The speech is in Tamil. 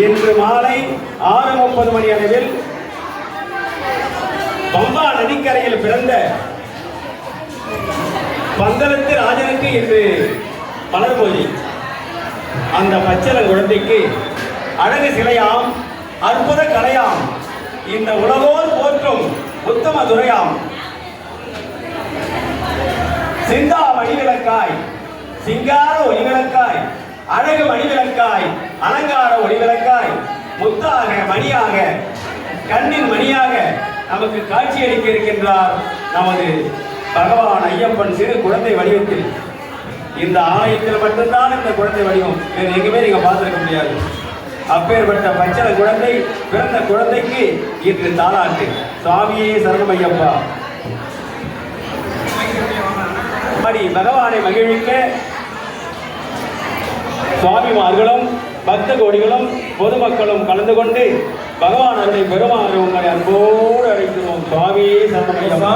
இன்று மாலை 6:30 மணி அளவில் பம்பா நதிக்கரையில் பிறந்த பந்தளத்து ராஜனுக்கு இன்று மலர் பூஜை. அந்த பச்சளம் குழந்தைக்கு அழகு சிலையாம், அற்புத கலையாம், இந்த உலகோர் போற்றும் உத்தம துறையாம், சிந்தா மணிவிளக்காய், சிங்கார ஒளிவிளக்காய், அழகு மணிவிளக்காய், அலங்கார ஒளிவிளக்காய், முத்தாக மணியாக, கண்ணின் மணியாக நமக்கு காட்சியளிக்க இருக்கின்றார் நமது பகவான் ஐயப்பன் சிறு குழந்தை வடிவத்தில். இந்த ஆலயத்தில் மட்டும்தான் இந்த குழந்தை வடிவம், வேறு எங்குமே நீங்க பார்த்திருக்க முடியாது. அப்பேற்பட்ட பச்சள குழந்தை பிறந்த குழந்தைக்கு இன்று தாலாட்டு. சுவாமியே சரணம் ஐயப்பா. பகவானை மகிழ்விக்க சுவாமிமார்களும் பக்த கோடிகளும் பொதுமக்களும் கலந்து கொண்டு பகவான் அருளை பெறுமாறு உங்களை அன்போடு அழைக்கிறோம். சுவாமியே சரணம் ஐயப்பா.